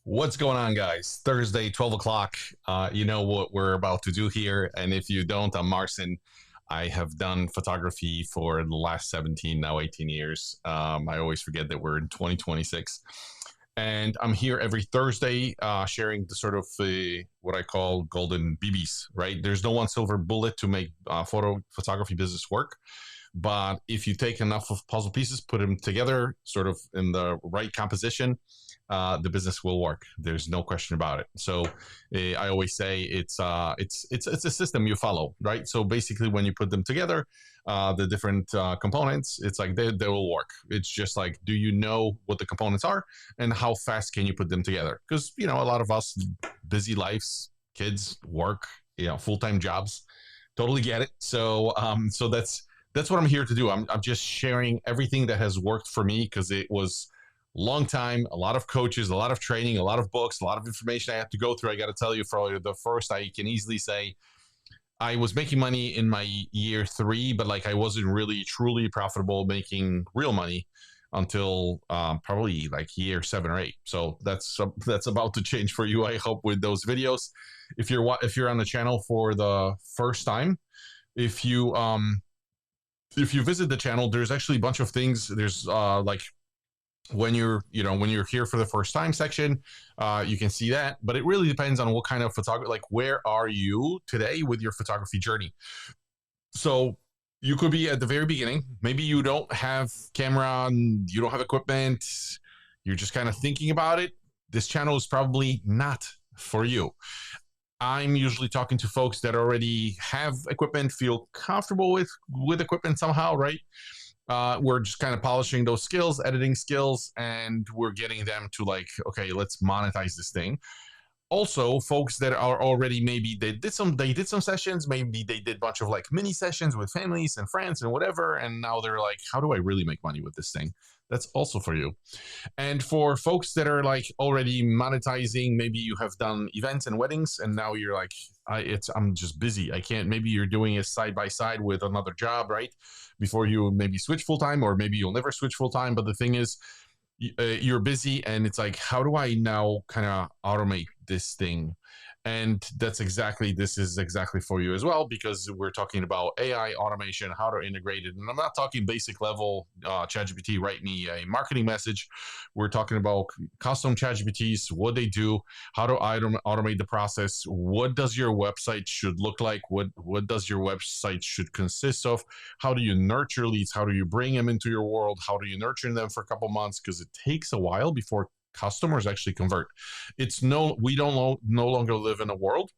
What's going on, guys? Thursday, 12 o'clock. You know what we're about to do here. And if you don't, I'm Marcin. I have done photography for the last 17, now 18 years. I always forget that we're in 2026. And I'm here every Thursday sharing the sort of what I call golden BBs, right? There's no one silver bullet to make photography business work. But if you take enough of puzzle pieces, put them together sort of in the right composition, the business will work. There's no question about it. So I always say it's a system you follow, right? So basically, when you put them together, the different components, it's like they will work. It's just like, do you know what the components are, and how fast can you put them together? Because a lot of us, busy lives, kids, work, full-time jobs, totally get it. So that's what I'm here to do. I'm just sharing everything that has worked for me, because it was long time, a lot of coaches, a lot of training, a lot of books, a lot of information I had to go through. I got to tell you, for the first, I can easily say I was making money in my year 3, but like I wasn't really truly profitable making real money until probably like year 7 or 8. So that's about to change for you, I hope, with those videos. If you're on the channel for the first time, if you visit the channel, there's actually a bunch of things. There's like when you're here for the first time section, you can see that. But it really depends on what kind of photography, like where are you today with your photography journey. So you could be at the very beginning. Maybe you don't have camera, and you don't have equipment. You're just kind of thinking about it. This channel is probably not for you. I'm usually talking to folks that already have equipment, feel comfortable with equipment somehow, right? We're just kind of polishing those skills, editing skills, and we're getting them to like, okay, let's monetize this thing. Also, folks that are already, maybe they did some sessions, maybe they did a bunch of like mini sessions with families and friends and whatever, and now they're like, how do I really make money with this thing? That's also for you. And for folks that are like already monetizing, maybe you have done events and weddings, and now you're like, I'm just busy. I can't. Maybe you're doing it side by side with another job, right? Before you maybe switch full time, or maybe you'll never switch full time. But the thing is, you're busy, and it's like, how do I now kind of automate this thing? And this is exactly for you as well, because we're talking about AI automation, how to integrate it. And I'm not talking basic level ChatGPT, write me a marketing message. We're talking about custom ChatGPTs, what they do, how to automate the process. What does your website should look like? What does your website should consist of? How do you nurture leads? How do you bring them into your world? How do you nurture them for a couple months? Because it takes a while before customers actually convert. We don't no longer live in a world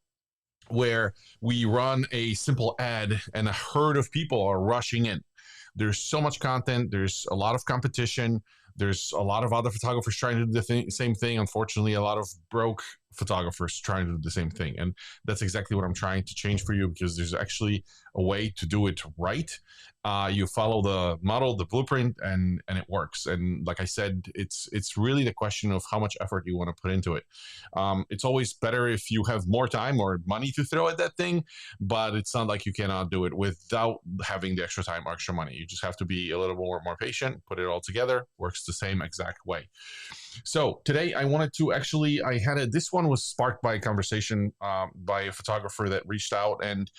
where we run a simple ad and a herd of people are rushing in. There's so much content. There's a lot of competition. There's a lot of other photographers trying to do the same thing. Unfortunately, a lot of broke photographers trying to do the same thing. And that's exactly what I'm trying to change for you, because there's actually a way to do it right. You follow the model, the blueprint, and it works. And like I said, it's really the question of how much effort you want to put into it. It's always better if you have more time or money to throw at that thing, but it's not like you cannot do it without having the extra time or extra money. You just have to be a little more patient, put it all together. Works the same exact way. So today I wanted to actually, this one was sparked by a conversation by a photographer that reached out, and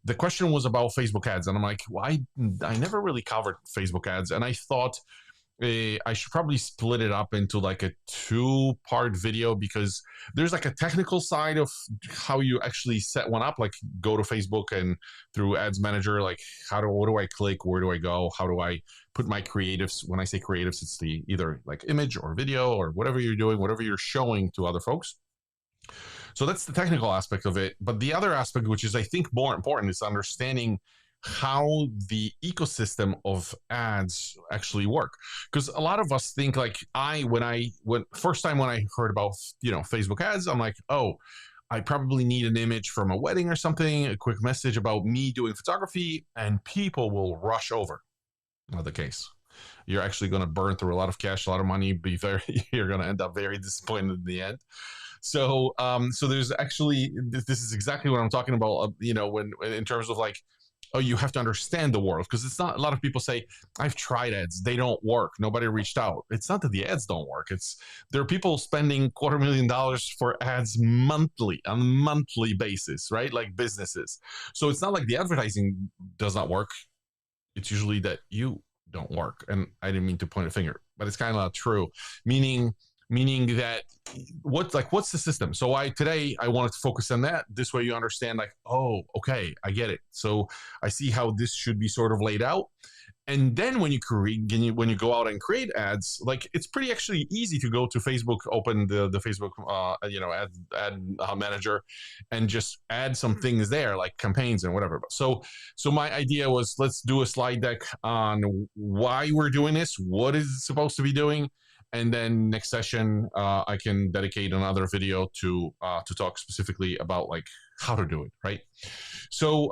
the question was about Facebook ads. And I'm like, well, I never really covered Facebook ads. And I thought I should probably split it up into like a 2-part video, because there's like a technical side of how you actually set one up, like go to Facebook and through Ads Manager, like what do I click? Where do I go? How do I put my creatives? When I say creatives, it's the either like image or video or whatever you're doing, whatever you're showing to other folks. So that's the technical aspect of it. But the other aspect, which is I think more important, is understanding how the ecosystem of ads actually work. Because a lot of us think like first time when I heard about Facebook ads, I'm like, oh, I probably need an image from a wedding or something, a quick message about me doing photography, and people will rush over. Not the case. You're actually going to burn through a lot of cash, a lot of money. You're going to end up very disappointed in the end. So there's actually, this is exactly what I'm talking about. When in terms of like oh, you have to understand the world, because it's not, a lot of people say, I've tried ads, they don't work, nobody reached out. It's not that the ads don't work, it's there are people spending $250,000 for ads monthly, on a monthly basis, right? Like businesses. So it's not like the advertising does not work, it's usually that you don't work. And I didn't mean to point a finger, but it's kind of not true. Meaning that what's the system? So today I wanted to focus on that. This way you understand, like, oh, okay, I get it. So I see how this should be sort of laid out. And then when you go out and create ads, like, it's pretty actually easy to go to Facebook, open the Facebook ad manager, and just add some things there, like campaigns and whatever. So my idea was, let's do a slide deck on why we're doing this, what is it supposed to be doing, and then next session I can dedicate another video to talk specifically about like how to do it, right? So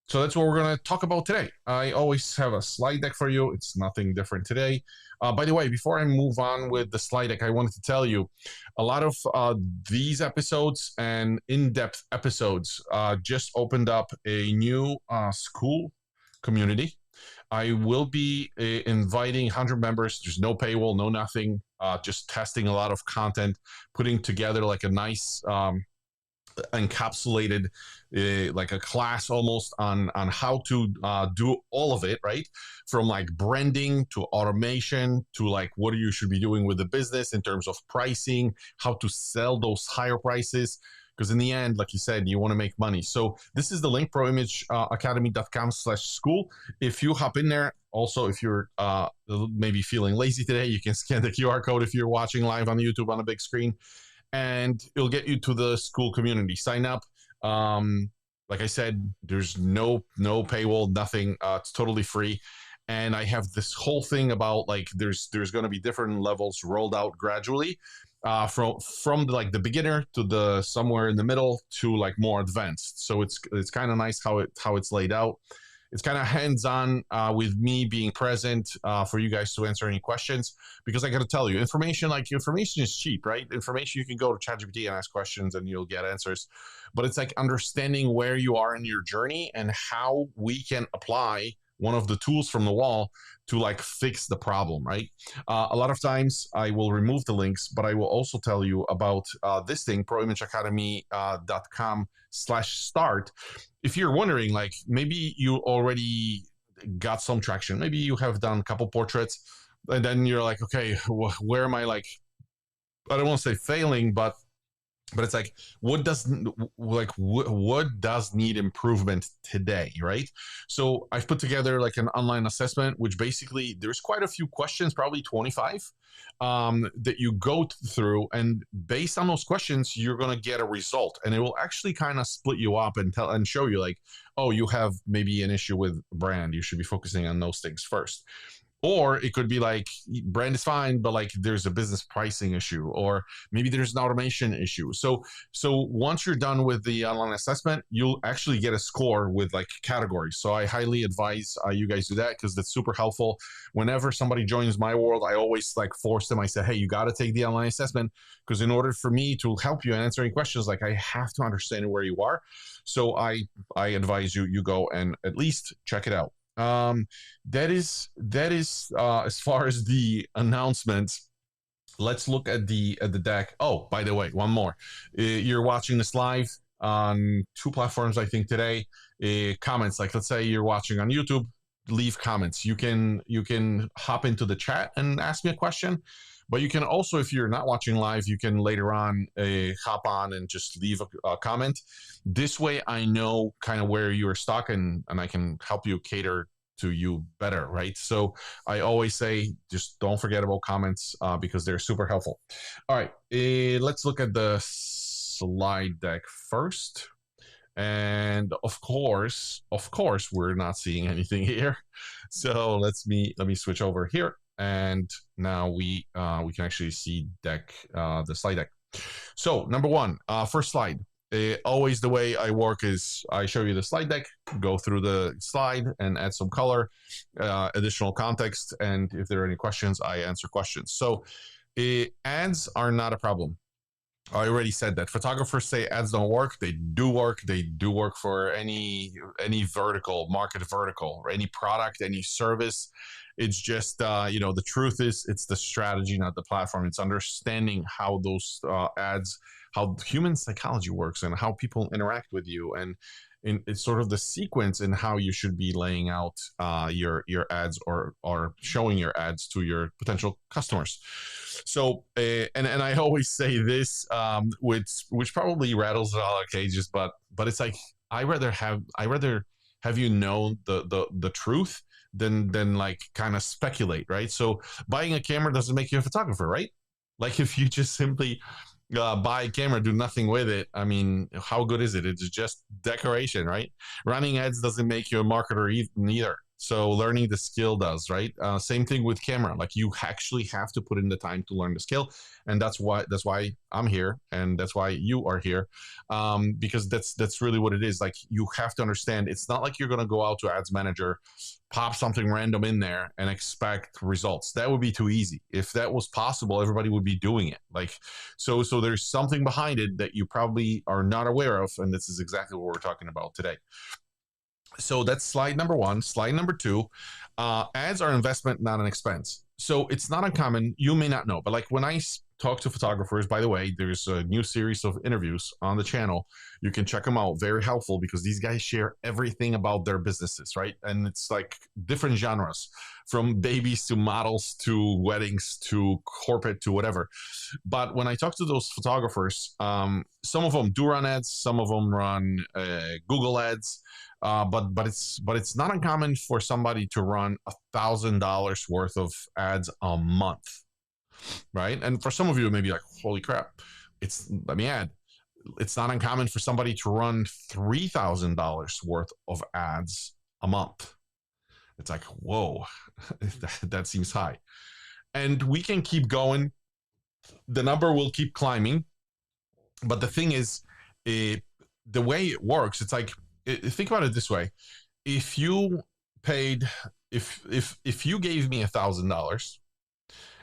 so that's what we're going to talk about today. I always have a slide deck for you. It's nothing different today. By the way, before I move on with the slide deck, I wanted to tell you a lot of these episodes and in-depth episodes just opened up a new Skool community. I will be inviting 100 members. There's no paywall, no nothing, just testing a lot of content, putting together like a nice encapsulated like a class almost on how to do all of it, right? From like branding to automation to like what you should be doing with the business in terms of pricing, how to sell those higher prices. Because in the end, like you said, you want to make money. So this is the link, proimageacademy.com/Skool. If you hop in there, also, if you're maybe feeling lazy today, you can scan the QR code if you're watching live on YouTube on a big screen, and it'll get you to the Skool community. Sign up. Like I said, there's no paywall, nothing. It's totally free. And I have this whole thing about like there's going to be different levels rolled out gradually, from like the beginner to the somewhere in the middle to like more advanced. So it's kind of nice how it's laid out. It's kind of hands-on with me being present for you guys to answer any questions, because I got to tell you, information is cheap, right? Information, you can go to ChatGPT and ask questions and you'll get answers, but it's like understanding where you are in your journey and how we can apply one of the tools from the wall to like fix the problem, right? A lot of times I will remove the links, but I will also tell you about this thing, proimageacademy.com/start. If you're wondering, like maybe you already got some traction, maybe you have done a couple portraits, and then you're like, okay, where am I, like, I don't want to say failing, but it's like, what does need improvement today, right? So I've put together like an online assessment, which basically there's quite a few questions, probably 25, that you go through, and based on those questions, you're going to get a result, and it will actually kind of split you up and show you like, oh, you have maybe an issue with brand. You should be focusing on those things first. Or it could be like, brand is fine, but like there's a business pricing issue, or maybe there's an automation issue. So once you're done with the online assessment, you'll actually get a score with like categories. So I highly advise you guys do that, because that's super helpful. Whenever somebody joins my world, I always like force them. I say, hey, you got to take the online assessment, because in order for me to help you and answer any questions, like I have to understand where you are. So I advise you go and at least check it out. That is as far as the announcements. Let's look at the deck. Oh, by the way, one more. You're watching this live on 2 platforms, I think, today. Comments, like let's say you're watching on YouTube, leave comments. You can hop into the chat and ask me a question. But you can also, if you're not watching live, you can later on hop on and just leave a comment. This way I know kind of where you're stuck, and I can help you cater to you better, right? So I always say, just don't forget about comments because they're super helpful. All right, let's look at the slide deck first. And of course, we're not seeing anything here. So let me switch over here. And now we can actually see the slide deck. So number one, first slide. Always the way I work is I show you the slide deck, go through the slide and add some color, additional context, and if there are any questions, I answer questions. So ads are not a problem. I already said that photographers say ads don't work. They do work. They do work for any vertical, market vertical, or any product, any service. It's just the truth is it's the strategy, not the platform. It's understanding how those ads, how human psychology works, and how people interact with you, and it's sort of the sequence in how you should be laying out your ads or showing your ads to your potential customers. So and I always say this, which probably rattles a lot of cages, but it's like I rather have you know the truth than like kind of speculate, right? So buying a camera doesn't make you a photographer, right? Like if you just simply buy a camera, do nothing with it. I mean, how good is it? It's just decoration, right? Running ads doesn't make you a marketer neither. So learning the skill does, right? Same thing with camera. Like you actually have to put in the time to learn the skill, and that's why I'm here, and that's why you are here, because that's really what it is. Like you have to understand, it's not like you're gonna go out to Ads Manager, pop something random in there, and expect results. That would be too easy. If that was possible, everybody would be doing it. Like so there's something behind it that you probably are not aware of, and this is exactly what we're talking about today. So that's slide number one. Slide number two, ads are investment, not an expense. So it's not uncommon. You may not know, but like when I talk to photographers, by the way, there's a new series of interviews on the channel. You can check them out. Very helpful because these guys share everything about their businesses, right? And it's like different genres, from babies to models to weddings to corporate to whatever. But when I talk to those photographers, some of them do run ads, some of them run Google ads, but it's not uncommon for somebody to run $1,000 worth of ads a month, right? And for some of you, it may be like, holy crap! Let me add, it's not uncommon for somebody to run $3,000 worth of ads a month. It's like, whoa, that seems high, and we can keep going. The number will keep climbing, but the thing is, the way it works, it's like, think about it this way: if you paid, if you gave me $1,000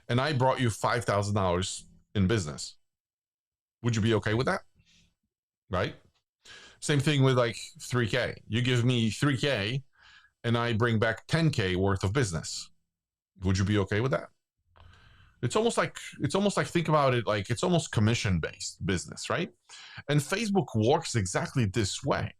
and I brought you $5,000 in business, would you be okay with that? Right? Same thing with like 3K. You give me 3K and I bring back 10K worth of business. Would you be okay with that? It's almost like think about it like it's almost commission based business, right? And Facebook works exactly this way.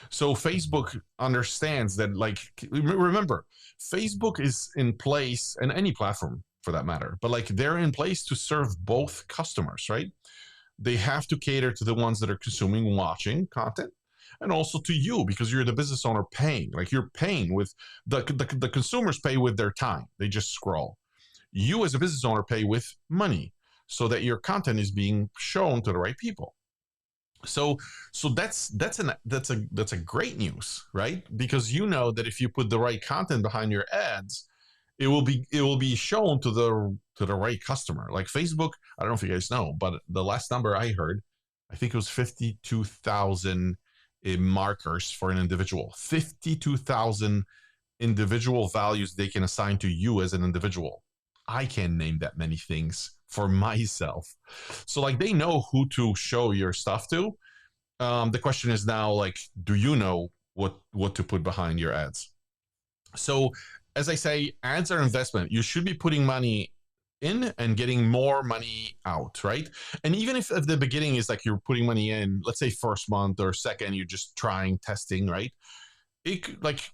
So Facebook understands that, like, remember, Facebook is in place, and any platform for that matter, but like they're in place to serve both customers, right? They have to cater to the ones that are consuming, watching content, and also to you because you're the business owner paying. Like you're paying with the consumers pay with their time. They just scroll. You as a business owner pay with money so that your content is being shown to the right people. So that's a great news, right? Because you know that if you put the right content behind your ads, it will be shown to the right customer. Like Facebook, I don't know if you guys know, but the last number I heard, I think it was 52,000 markers for an individual. 52,000 individual values they can assign to you as an individual. I can't name that many things for myself. So like they know who to show your stuff to. The question is now, like, do you know what to put behind your ads? So as I say, ads are investment. You should be putting money in and getting more money out, right? And even if at the beginning is like you're putting money in, let's say first month or second, you're just trying, testing, right? Like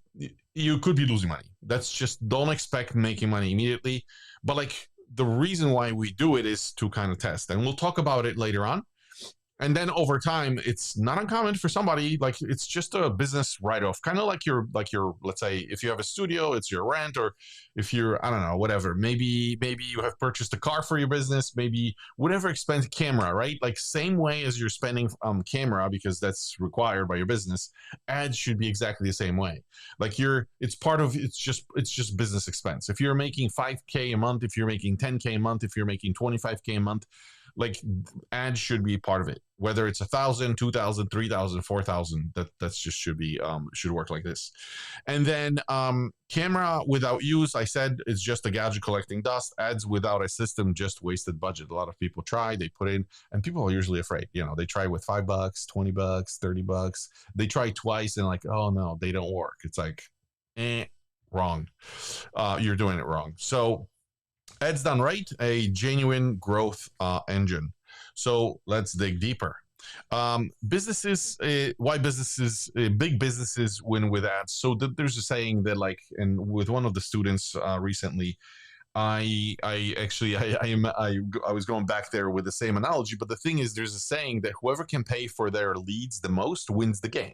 you could be losing money. That's just, don't expect making money immediately. But like the reason why we do it is to kind of test, and we'll talk about it later on. And then over time, it's not uncommon for somebody, like it's just a business write-off, kind of like your let's say if you have a studio, it's your rent, or if you're, I don't know, whatever, maybe you have purchased a car for your business, maybe whatever expense, camera, right? Like same way as you're spending camera because that's required by your business, ads should be exactly the same way. Like it's just business expense. If you're making 5K a month, if you're making 10K a month, if you're making 25K a month, like ads should be part of it, whether it's 1,000, 2,000, 3,000, 4,000. That's just should work like this. And then camera without use, I said, is just a gadget collecting dust. Ads without a system, just wasted budget. A lot of people try, they put in, and people are usually afraid. They try with $5, $20, $30. They try twice and like, oh no, they don't work. It's like, wrong. You're doing it wrong. So ads done right, a genuine growth engine. So let's dig deeper. Businesses, why businesses, big businesses win with ads. So there's a saying that, like, and with one of the students recently, I was going back there with the same analogy, but the thing is, there's a saying that whoever can pay for their leads the most wins the game.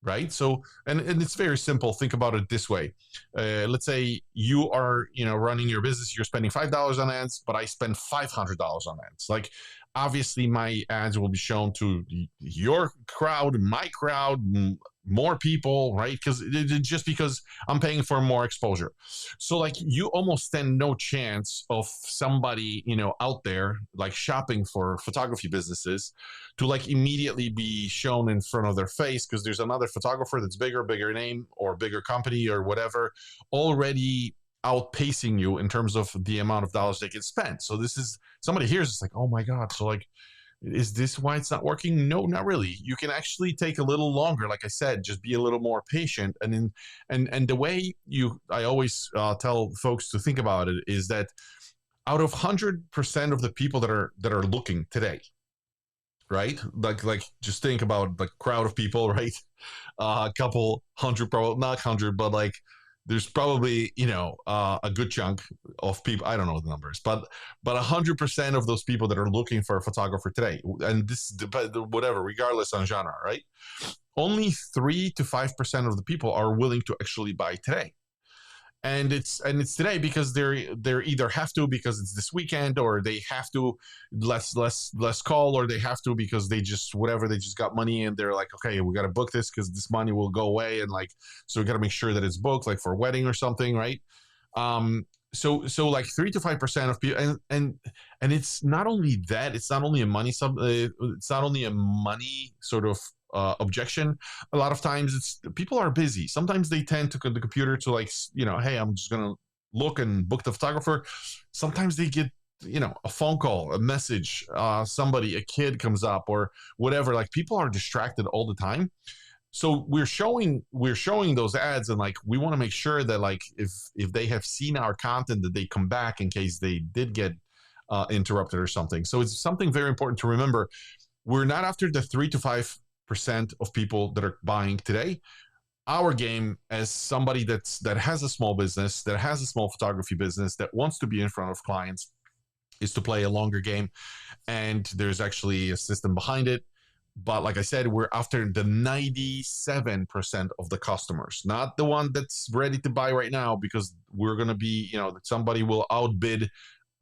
Right. So, and it's very simple. Think about it this way. Let's say you are, running your business, you're spending $5 on ads, but I spend $500 on ads. Like, obviously my ads will be shown to your crowd, my crowd, more people, right? Because I'm paying for more exposure. So like, you almost stand no chance of somebody, out there like shopping for photography businesses to like immediately be shown in front of their face, because there's another photographer that's bigger name or bigger company or whatever already outpacing you in terms of the amount of dollars they can spend. So this is, somebody hears it's like, oh my God. So like, is this why it's not working? No, not really. You can actually take a little longer. Like I said, just be a little more patient. And the way I always tell folks to think about it is that out of 100% of the people that are looking today, right? Like just think about the crowd of people, right? A couple hundred, probably not 100, but like there's probably a good chunk of people, I don't know the numbers, but 100% of those people that are looking for a photographer today, and this whatever, regardless on genre, right? Only 3 to 5% of the people are willing to actually buy today. And it's today because they're either have to because it's this weekend, or they have to less call, or they have to because they just got money and they're like, okay, we got to book this because this money will go away, and like, so we got to make sure that it's booked, like for a wedding or something, right? So like 3 to 5% of people, and it's not only that, it's not only a money sort of objection. A lot of times it's people are busy. Sometimes they tend to the computer to like, hey, I'm just gonna look and book the photographer. Sometimes they get a phone call, a message, somebody, a kid comes up or whatever. Like, people are distracted all the time. So we're showing those ads, and like, we want to make sure that like, if they have seen our content, that they come back in case they did get interrupted or something. So it's something very important to remember. We're not after the 3 to 5% of people that are buying today. Our game, as somebody that has a small business, that has a small photography business, that wants to be in front of clients, is to play a longer game. And there's actually a system behind it. But like I said, we're after the 97% of the customers, not the one that's ready to buy right now, because we're going to be, somebody will outbid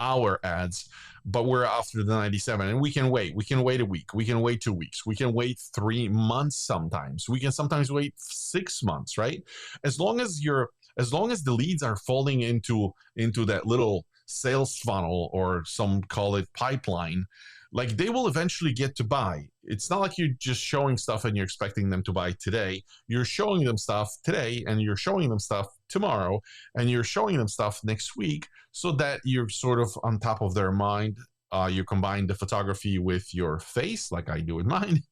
our ads, but we're after the 97. And we can wait a week, we can wait 2 weeks, we can wait 3 months, sometimes we can sometimes wait 6 months, right? As long as the leads are falling into that little sales funnel, or some call it pipeline, like, they will eventually get to buy. It's not like you're just showing stuff and you're expecting them to buy today. You're showing them stuff today, and you're showing them stuff tomorrow, and you're showing them stuff next week, so that you're sort of on top of their mind. You combine the photography with your face, like I do with mine,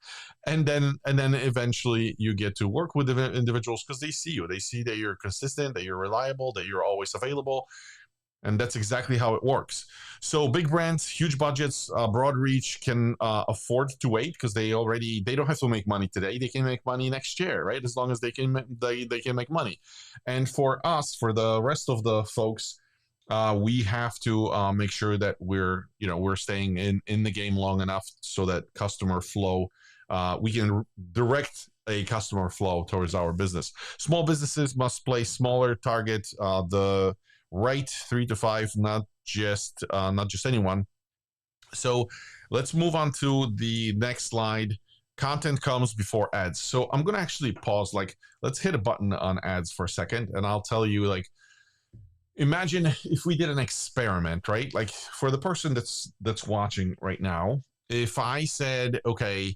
and then eventually you get to work with the individuals, because they see you. They see that you're consistent, that you're reliable, that you're always available. And that's exactly how it works. So big brands, huge budgets, broad reach can afford to wait, because they don't have to make money today. They can make money next year, right? As long as they can make money. And for us, for the rest of the folks, we have to make sure that we're staying in the game long enough so that customer flow, we can direct a customer flow towards our business. Small businesses must play smaller, target the right 3 to 5, not just anyone. So let's move on to the next slide. Content comes before ads. So I'm gonna actually pause. Like, let's hit a button on ads for a second, and I'll tell you, like, imagine if we did an experiment, right? Like for the person that's watching right now, if I said, okay,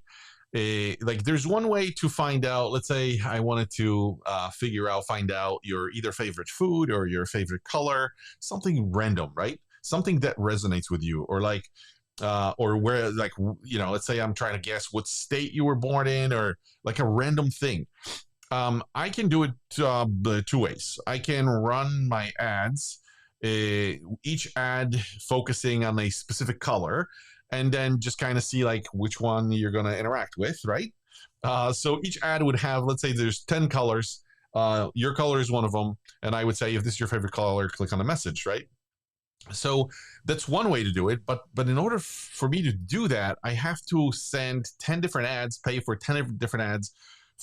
like there's one way to find out. Let's say I wanted to find out your either favorite food or your favorite color, something random, right? Something that resonates with you, or where, like, let's say I'm trying to guess what state you were born in, or like a random thing. I can do it the two ways. I can run my ads, each ad focusing on a specific color, and then just kind of see like which one you're going to interact with, right? So each ad would have, let's say there's 10 colors. Your color is one of them. And I would say, if this is your favorite color, click on the message, right? So that's one way to do it. But in order for me to do that, I have to send 10 different ads, pay for 10 different ads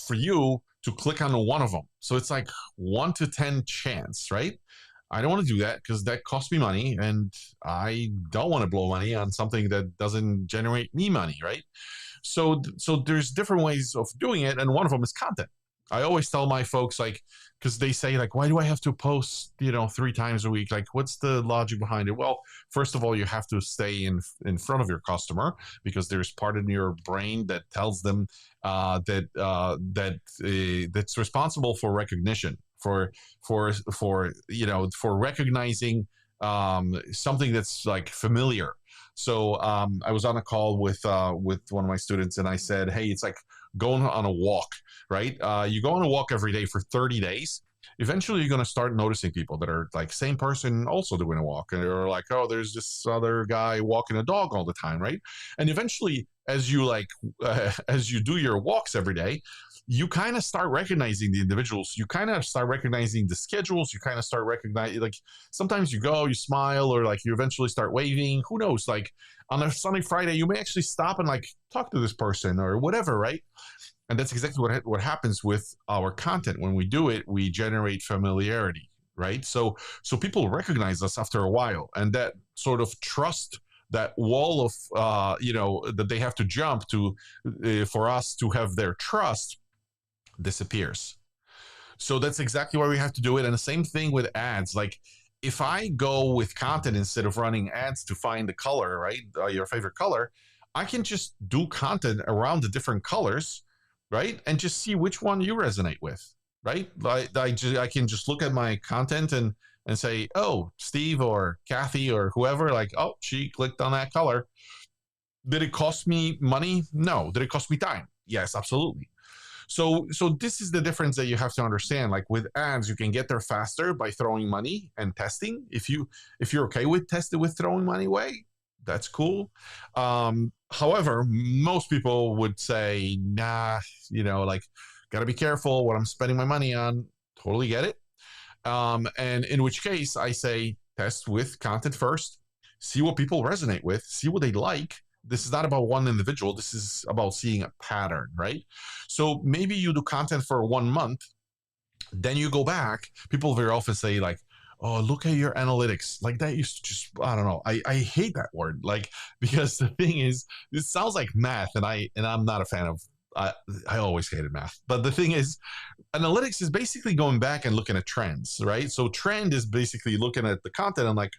for you to click on one of them. So it's like 1 to 10 chance, right? I don't want to do that because that costs me money, and I don't want to blow money on something that doesn't generate me money, right? So there's different ways of doing it, and one of them is content. I always tell my folks, like, because they say like, why do I have to post 3 times a week? Like, what's the logic behind it? Well, first of all, you have to stay in front of your customer, because there's part in your brain that tells them that's responsible for recognition, for recognizing something that's like familiar. So I was on a call with one of my students, and I said, hey, it's like going on a walk, right? You go on a walk every day for 30 days. Eventually, you're going to start noticing people that are like same person also doing a walk, and they're like, oh, there's this other guy walking a dog all the time, right? And eventually, as you as you do your walks every day, you kind of start recognizing the individuals. You kind of start recognizing the schedules. You kind of start recognizing, like, sometimes you go, you smile, or like you eventually start waving. Who knows? Like on a Sunday, Friday, you may actually stop and like talk to this person or whatever, right? And that's exactly what happens with our content. When we do it, we generate familiarity, right? So people recognize us after a while, and that sort of trust, that wall of that they have to jump to for us to have their trust, disappears. So that's exactly why we have to do it. And the same thing with ads. Like, if I go with content instead of running ads to find the color, right, your favorite color, I can just do content around the different colors, right, and just see which one you resonate with, right? I can just look at my content and say, oh, Steve or Kathy or whoever, like, oh, she clicked on that color. Did it cost me money? No. Did it cost me time? Yes, absolutely. So this is the difference that you have to understand. Like with ads, you can get there faster by throwing money and testing. If you're okay with throwing money away, that's cool. However, most people would say, nah, like, gotta be careful what I'm spending my money on. Totally get it. And in which case I say, test with content first, see what people resonate with, see what they like. This is not about one individual. This is about seeing a pattern, right? So maybe you do content for 1 month, then you go back. People very often say like, oh, look at your analytics. Like that used to just, I don't know. I hate that word. Like, because the thing is, it sounds like math, and I'm not a fan of, I always hated math. But the thing is, analytics is basically going back and looking at trends, right? So trend is basically looking at the content and like,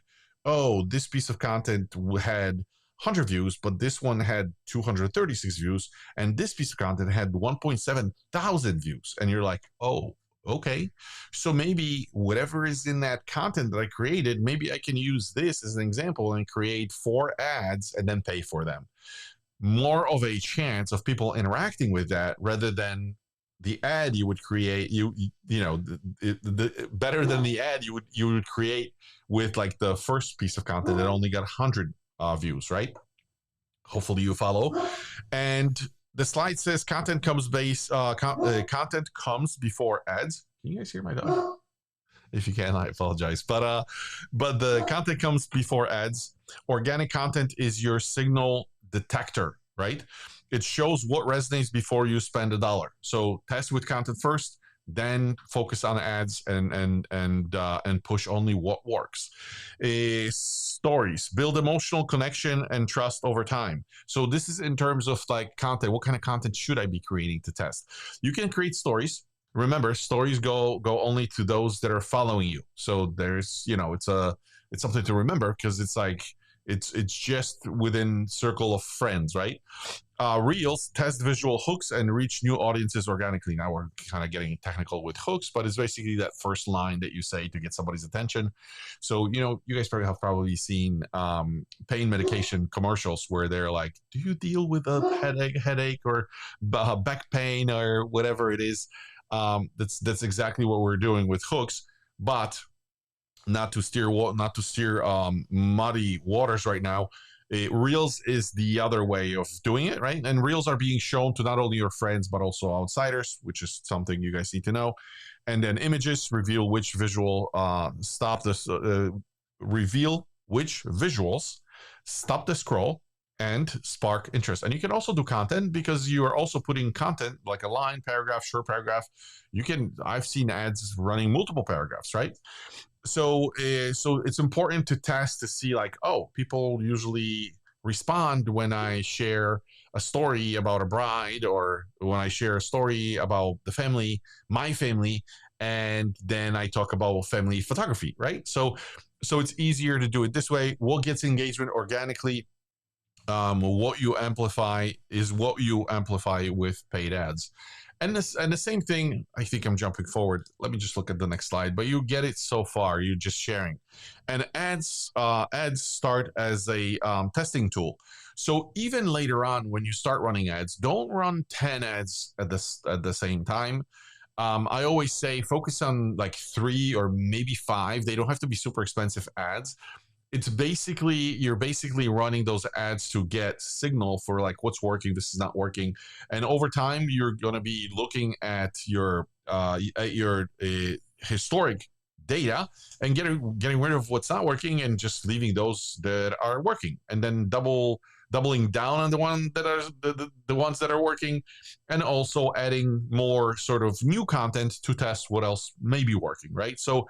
oh, this piece of content had 100 views, but this one had 236 views, and this piece of content had 1.7 thousand views. And you're like, oh, okay. So maybe whatever is in that content that I created, maybe I can use this as an example and create 4 ads and then pay for them. More of a chance of people interacting with that rather than the ad you would create. Better than the ad you would create with like the first piece of content that only got 100 views, right? Hopefully you follow. And the slide says content comes content comes before ads. Can you guys hear my dog? If you can, I apologize. But the content comes before ads. Organic content is your signal detector, right? It shows what resonates before you spend $1. So test with content first, then focus on ads and push only what works. Stories build emotional connection and trust over time. So this is in terms of like content. What kind of content should I be creating to test? You can create stories. remember, stories go only to those that are following you. So there's, it's something to remember, because it's like it's just within circle of friends, right? Reels test visual hooks and reach new audiences organically. Now we're kind of getting technical with hooks, but it's basically that first line that you say to get somebody's attention. So, you guys probably seen pain medication commercials where they're like, "Do you deal with a headache or back pain or whatever it is?" That's exactly what we're doing with hooks, but not to steer muddy waters right now. Reels is the other way of doing it, right? And reels are being shown to not only your friends but also outsiders, which is something you guys need to know. And then images reveal which reveal which visuals stop the scroll and spark interest. And you can also do content, because you are also putting content like a line, paragraph, short paragraph. I've seen ads running multiple paragraphs, right? So it's important to test to see, like, oh, people usually respond when I share a story about a bride, or when I share a story about my family, and then I talk about family photography, right? So it's easier to do it this way. What gets engagement organically, what you amplify is what you amplify with paid ads. And the same thing, I think I'm jumping forward. Let me just look at the next slide. But you get it so far. You're just sharing. And ads start as a testing tool. So even later on, when you start running ads, don't run 10 ads at the same time. I always say focus on like 3 or maybe 5. They don't have to be super expensive ads. You're basically running those ads to get signal for like what's working, this is not working, and over time you're going to be looking at your historic data and getting rid of what's not working and just leaving those that are working, and then doubling down on the ones that are working, and also adding more sort of new content to test what else may be working, right? So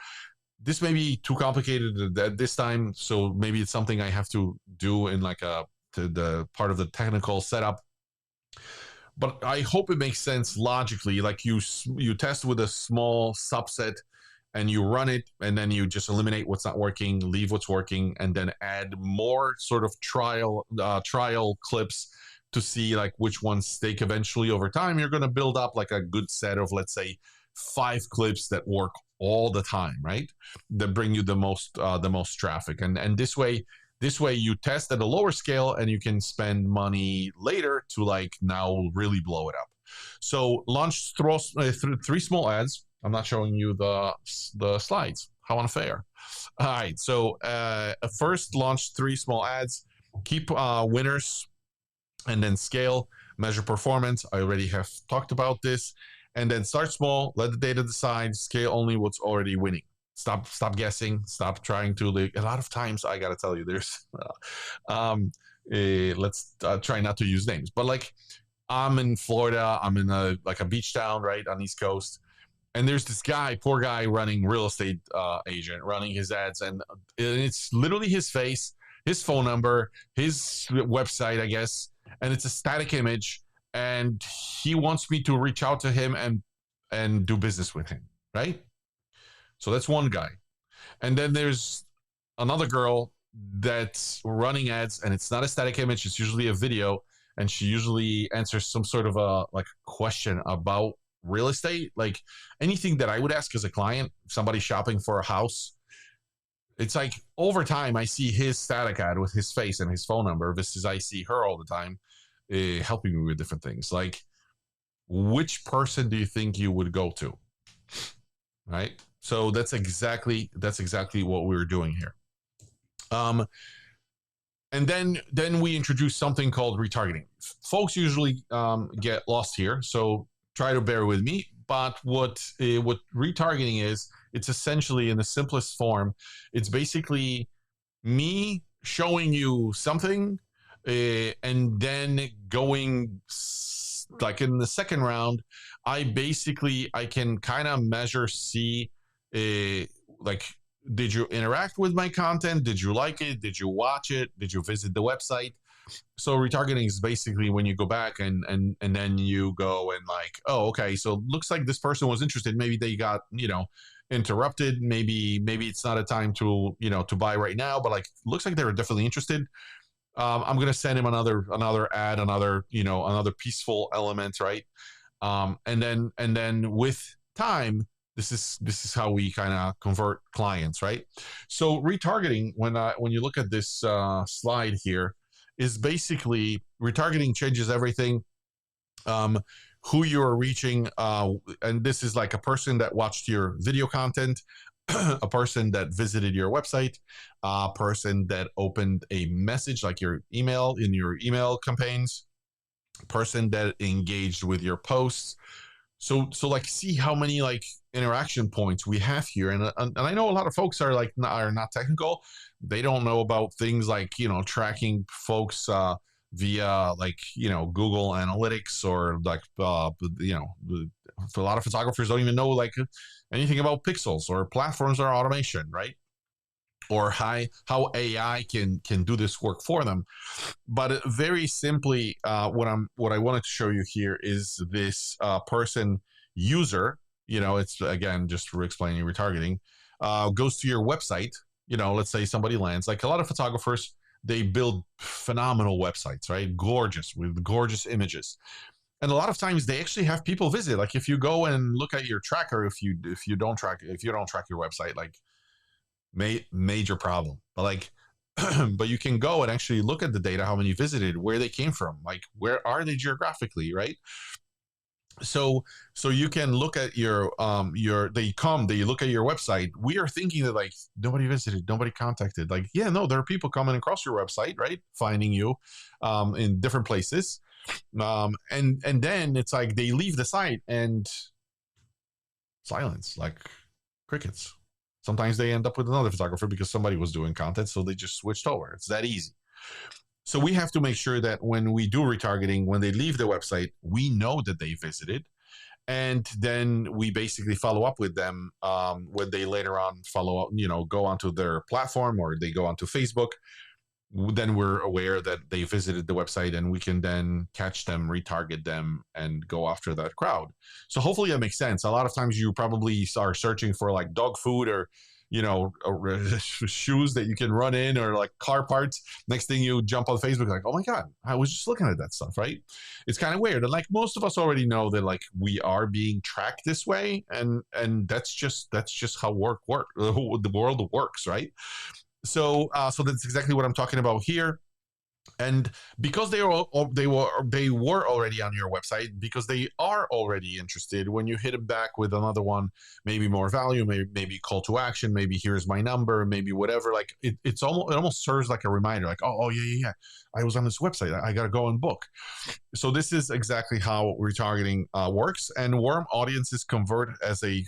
this may be too complicated at this time, so maybe it's something I have to do in like the part of the technical setup. But I hope it makes sense logically. Like you test with a small subset, and you run it, and then you just eliminate what's not working, leave what's working, and then add more sort of trial clips to see like which ones stick. Eventually, over time, you're going to build up like a good set of, let's say, 5 clips that work all the time, right? That bring you the most traffic, and this way you test at a lower scale, and you can spend money later to like now really blow it up. So launch 3 small ads. I'm not showing you the slides. How unfair! All right, so first launch 3 small ads. Keep winners, and then scale. Measure performance. I already have talked about this. And then start small, let the data decide, scale only what's already winning. Stop guessing, stop trying to. A lot of times, I gotta tell you, there's, let's try not to use names, but like, I'm in Florida, I'm in a beach town, right, on East Coast, and there's this poor guy running real estate agent, running his ads, and it's literally his face, his phone number, his website, I guess, and it's a static image. And he wants me to reach out to him and do business with him, right? So that's one guy. And then there's another girl that's running ads, and it's not a static image, it's usually a video, and she usually answers some sort of a question about real estate, like anything that I would ask as a client, somebody shopping for a house. It's like over time I see his static ad with his face and his phone number versus I see her all the time helping me with different things. Like, which person do you think you would go to? Right? So that's exactly what we're doing here. And then we introduce something called retargeting. Folks usually get lost here, so try to bear with me. But what retargeting is, it's essentially, in the simplest form, it's basically me showing you something, and then going like in the second round, I can kind of measure, see, like, did you interact with my content? Did you like it? Did you watch it? Did you visit the website? So retargeting is basically when you go back and then you go and like, oh, okay, so looks like this person was interested. Maybe they got, interrupted. Maybe it's not a time to, to buy right now, but like looks like they were definitely interested. I'm gonna send him another ad, another peaceful element, right? And then with time, this is how we kind of convert clients, right? So retargeting, when you look at this slide here, is basically retargeting changes everything. Who you are reaching, and this is like a person that watched your video content, a person that visited your website, a person that opened a message like your email in your email campaigns, person that engaged with your posts. So like see how many like interaction points we have here, and I know a lot of folks are like are not technical. They don't know about things like tracking folks via like Google Analytics, or like a lot of photographers don't even know like anything about pixels or platforms or automation, right? Or how AI can do this work for them. But very simply, what I wanted to show you here is this person user. It's again just for explaining retargeting. Goes to your website. Let's say somebody lands. Like a lot of photographers, they build phenomenal websites, right? Gorgeous with gorgeous images. And a lot of times they actually have people visit. Like if you go and look at your tracker, if you don't track your website, like major problem. But like but you can go and actually look at the data, how many visited, where they came from, like where are they geographically, right? So you can look at your they look at your website. We are thinking that like nobody visited, nobody contacted. Like, yeah, no, there are people coming across your website, right? Finding you in different places. And then it's like they leave the site and silence, like crickets. Sometimes they end up with another photographer because somebody was doing content, so they just switched over. It's that easy. So we have to make sure that when we do retargeting, when they leave the website, we know that they visited. And then we basically follow up with them when they later on follow up, go onto their platform or they go onto Facebook. Then we're aware that they visited the website, and we can then catch them, retarget them, and go after that crowd. So hopefully that makes sense. A lot of times you probably are searching for like dog food or shoes that you can run in, or like car parts. Next thing you jump on Facebook, like, oh my God, I was just looking at that stuff, right? It's kind of weird. And like most of us already know that like we are being tracked this way, and that's just how the world works, right? So that's exactly what I'm talking about here. And because they were already on your website, because they are already interested, when you hit them back with another one, maybe more value, maybe call to action, maybe here's my number, maybe whatever, like it almost serves like a reminder, like, oh yeah, I was on this website, I gotta go and book. So this is exactly how retargeting works. And warm audiences convert as a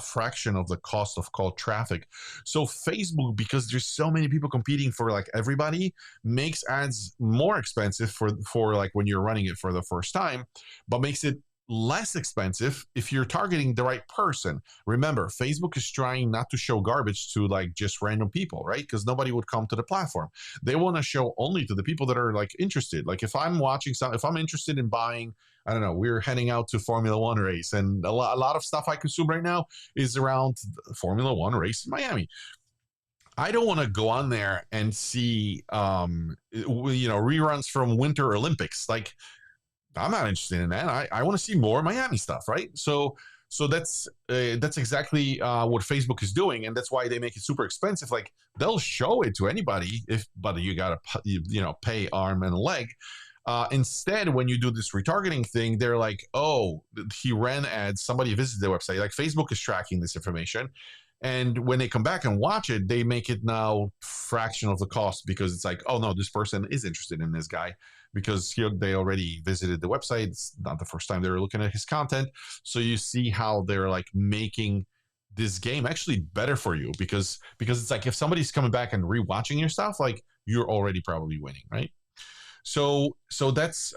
fraction of the cost of cold traffic. So Facebook, because there's so many people competing for like everybody, makes ads more expensive for like when you're running it for the first time, but makes it less expensive if you're targeting the right person. Remember, Facebook is trying not to show garbage to like just random people, right? Because nobody would come to the platform. They want to show only to the people that are like interested. Like if I'm interested in buying, I don't know, we're heading out to Formula One race, and a lot of stuff I consume right now is around Formula One race in Miami. I don't want to go on there and see reruns from Winter Olympics. Like, I'm not interested in that. I want to see more Miami stuff, right? So that's exactly what Facebook is doing, and that's why they make it super expensive. Like they'll show it to anybody, but you gotta pay arm and a leg. Instead, when you do this retargeting thing, they're like, oh, he ran ads, somebody visited the website. Like Facebook is tracking this information. And when they come back and watch it, they make it now fraction of the cost, because it's like, oh no, this person is interested in this guy because they already visited the website. It's not the first time they were looking at his content. So you see how they're like making this game actually better for you, because it's like if somebody's coming back and rewatching your stuff, like you're already probably winning, right? So that's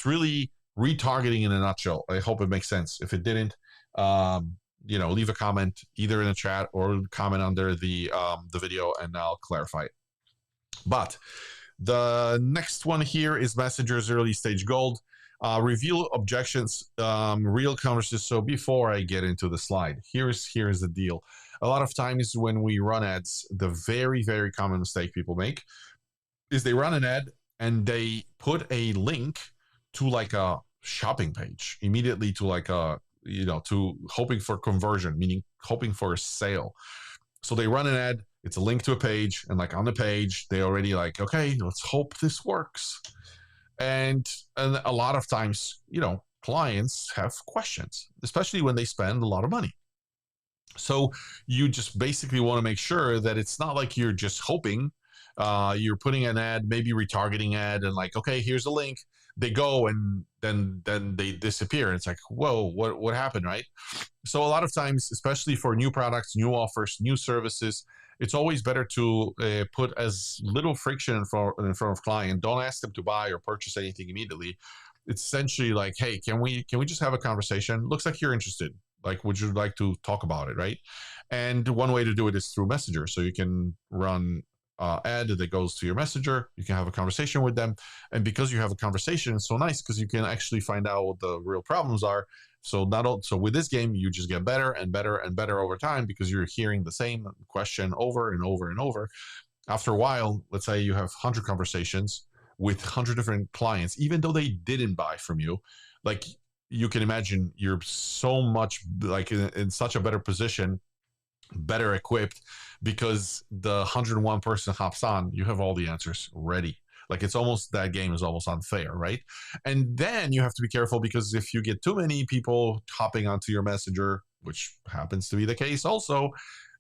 really retargeting in a nutshell. I hope it makes sense. If it didn't, leave a comment either in the chat or comment under the video, and I'll clarify it. But the next one here is Messenger's early stage gold. Reveal objections, real conversations. So before I get into the slide, here's the deal. A lot of times when we run ads, the very, very common mistake people make is they run an ad and they put a link to like a shopping page immediately, to like a, to hoping for conversion, meaning hoping for a sale. So they run an ad, it's a link to a page, and like on the page, they already like, okay, let's hope this works. And a lot of times, clients have questions, especially when they spend a lot of money. So you just basically want to make sure that it's not like you're just hoping. You're putting an ad, maybe retargeting ad, and like, okay, here's a link. They go and then they disappear. And it's like, whoa, what happened, right? So a lot of times, especially for new products, new offers, new services, it's always better to put as little friction in front of client. Don't ask them to buy or purchase anything immediately. It's essentially like, hey, can we just have a conversation? Looks like you're interested. Like, would you like to talk about it, right? And one way to do it is through Messenger. So you can run ad that goes to your Messenger. You can have a conversation with them, and because you have a conversation, it's so nice because you can actually find out what the real problems are. So with this game, you just get better and better and better over time because you're hearing the same question over and over and over. After a while, let's say you have 100 conversations with 100 different clients, even though they didn't buy from you, like you can imagine, you're so much like in such a better position, better equipped, because the 101 person hops on, you have all the answers ready. Like it's almost, that game is almost unfair, right? And then you have to be careful because if you get too many people hopping onto your Messenger, which happens to be the case also,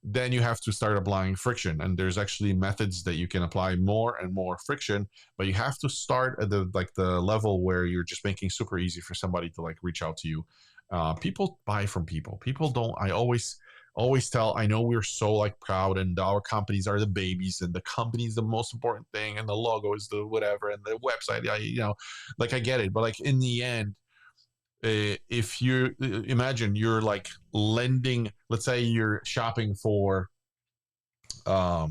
then you have to start applying friction. And there's actually methods that you can apply more and more friction, but you have to start at the level where you're just making super easy for somebody to like reach out to you. People buy from people. People don't. I always tell, I know we're so like proud and our companies are the babies and the company is the most important thing and the logo is the whatever and the website, like I get it, but like in the end, if you imagine you're like lending, let's say you're shopping for I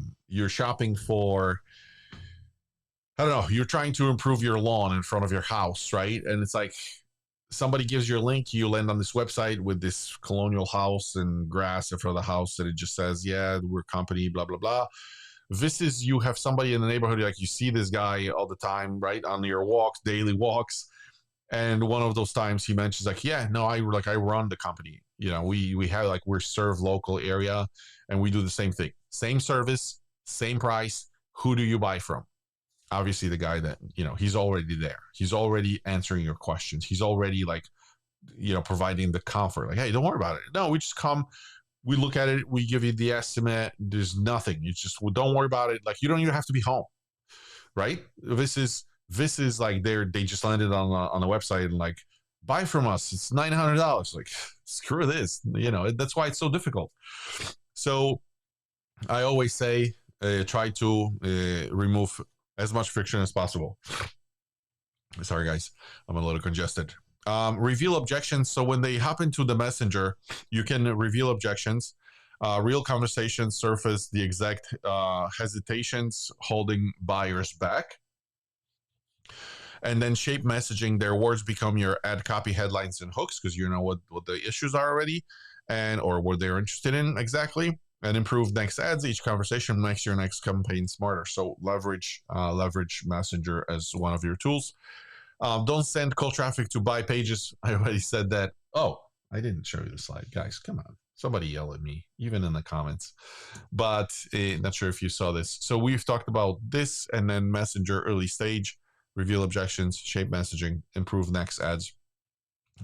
don't know, you're trying to improve your lawn in front of your house, right? And it's like somebody gives you a link, you land on this website with this colonial house and grass in front of the house, and it just says, yeah, we're company, blah, blah, blah. This is, you have somebody in the neighborhood, like you see this guy all the time, right? On your walks, daily walks. And one of those times he mentions like, yeah, no, I run the company. We have like, we're serve local area and we do the same thing. Same service, same price. Who do you buy from? Obviously the guy that, he's already there. He's already answering your questions. He's already like, providing the comfort. Like, hey, don't worry about it. No, we just come, we look at it, we give you the estimate. There's nothing. You just, well, don't worry about it. Like, you don't even have to be home, right? This is like they just landed on the website and like, buy from us. It's $900. Like, screw this. That's why it's so difficult. So I always say, try to remove as much friction as possible. Sorry, guys, I'm a little congested. Reveal objections. So when they hop into the Messenger, you can reveal objections. Real conversations surface the exact hesitations holding buyers back. And then shape messaging, their words become your ad copy, headlines, and hooks because you know what the issues are already or what they're interested in exactly. And improve next ads. Each conversation makes your next campaign smarter. So leverage Messenger as one of your tools. Don't send cold traffic to buy pages. I already said that. Oh, I didn't show you the slide. Guys, come on. Somebody yell at me, even in the comments. But not sure if you saw this. So we've talked about this, and then Messenger early stage, reveal objections, shape messaging, improve next ads.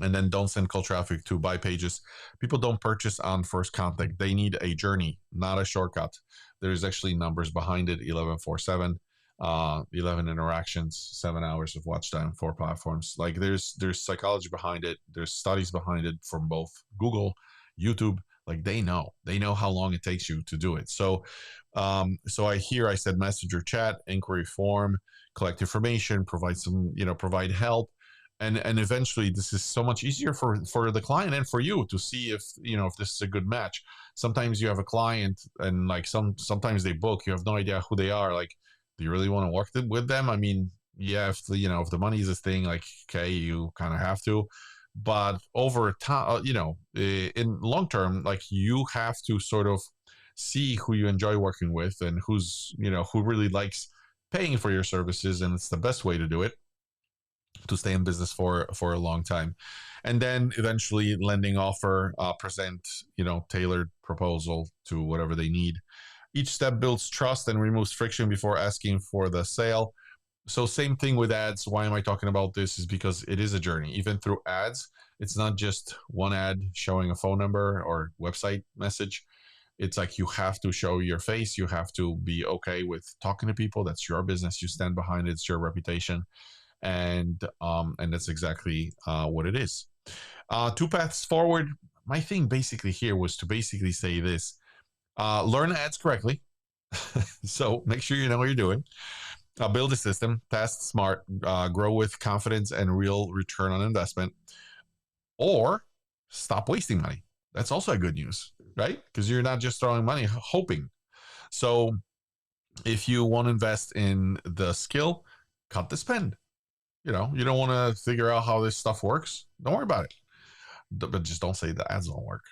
And then don't send cold traffic to buy pages. People don't purchase on first contact. They need a journey, not a shortcut. There's actually numbers behind it, 1147, 11 interactions, 7 hours of watch time, 4 platforms. Like there's psychology behind it. There's studies behind it from both Google, YouTube. Like they know how long it takes you to do it. So I said Messenger chat, inquiry form, collect information, provide help. And eventually this is so much easier for the client and for you to see if this is a good match. Sometimes you have a client and like sometimes they book, you have no idea who they are. Like Do you really want to work with them? I mean, yeah, if the, if the money is a thing, like, okay, you kind of have to, but over time, in long term, like, you have to sort of see who you enjoy working with and who really likes paying for your services, and it's the best way to do it to stay in business for a long time. And then eventually lending offer, present, tailored proposal to whatever they need. Each step builds trust and removes friction before asking for the sale. So same thing with ads. Why am I talking about this? Is because it is a journey. Even through ads, it's not just one ad showing a phone number or website message. It's like you have to show your face. You have to be okay with talking to people. That's your business. You stand behind it. It's your reputation, and that's exactly what it is. Two paths forward. My thing basically here was to basically say this: learn ads correctly. So make sure you know what you're doing. Build a system, test smart, grow with confidence and real return on investment, or stop wasting money. That's also good news, right? Because you're not just throwing money hoping. So if you want to invest in the skill, cut the spend. You don't want to figure out how this stuff works. Don't worry about it. But just don't say the ads don't work.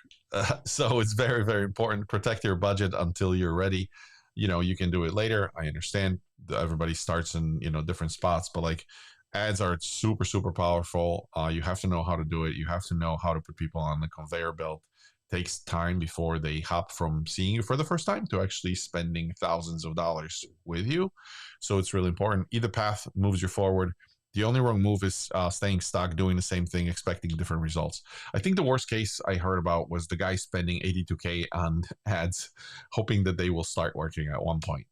So it's very, very important. Protect your budget until you're ready. You can do it later. I understand everybody starts in, different spots, but like, ads are super, super powerful. You have to know how to do it. You have to know how to put people on the conveyor belt. It takes time before they hop from seeing you for the first time to actually spending thousands of dollars with you. So it's really important. Either path moves you forward. The only wrong move is staying stuck, doing the same thing, expecting different results. I think the worst case I heard about was the guy spending $82K on ads, hoping that they will start working at one point.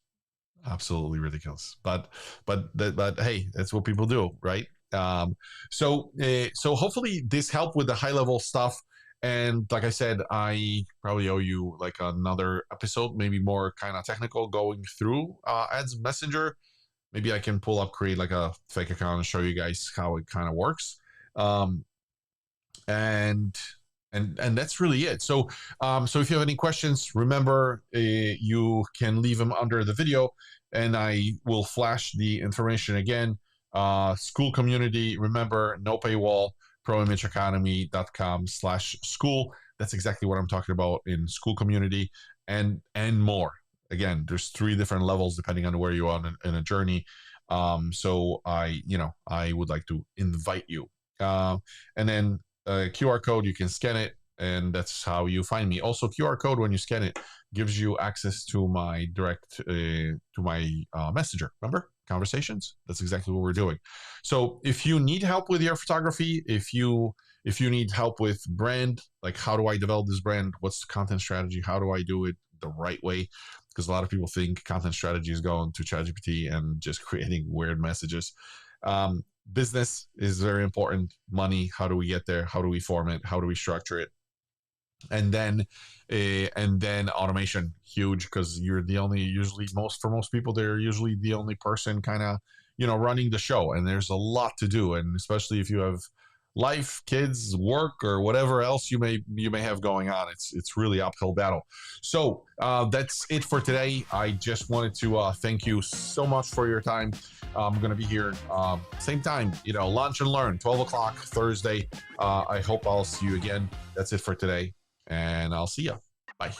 Absolutely ridiculous. But hey, that's what people do, right? So hopefully this helped with the high level stuff. And like I said, I probably owe you like another episode, maybe more kind of technical, going through Ads Messenger. Maybe I can create like a fake account and show you guys how it kind of works. Um, and and that's really it. So so if you have any questions, remember you can leave them under the video, and I will flash the information again. School community, remember, no paywall, proimageacademy.com/school. That's exactly what I'm talking about in school community, and more. Again, there's 3 different levels depending on where you are in a journey. So I would like to invite you. And then QR code, you can scan it, and that's how you find me. Also, QR code, when you scan it, gives you access to my direct to my messenger. Remember, conversations? That's exactly what we're doing. So if you need help with your photography, if you need help with brand, like how do I develop this brand, what's the content strategy, how do I do it the right way, because a lot of people think content strategy is going to ChatGPT and just creating weird messages. Business is very important. Money, how do we get there? How do we form it? How do we structure it? And then automation, huge, because you're the only, usually for most people, they're usually the only person kind of running the show, and there's a lot to do, and especially if you have life, kids, work, or whatever else you may have going on, it's really uphill battle. So that's it for today. I just wanted to thank you so much for your time. I'm going to be here same time, lunch and learn, 12 o'clock Thursday. I hope I'll see you again. That's it for today, and I'll see you. Bye.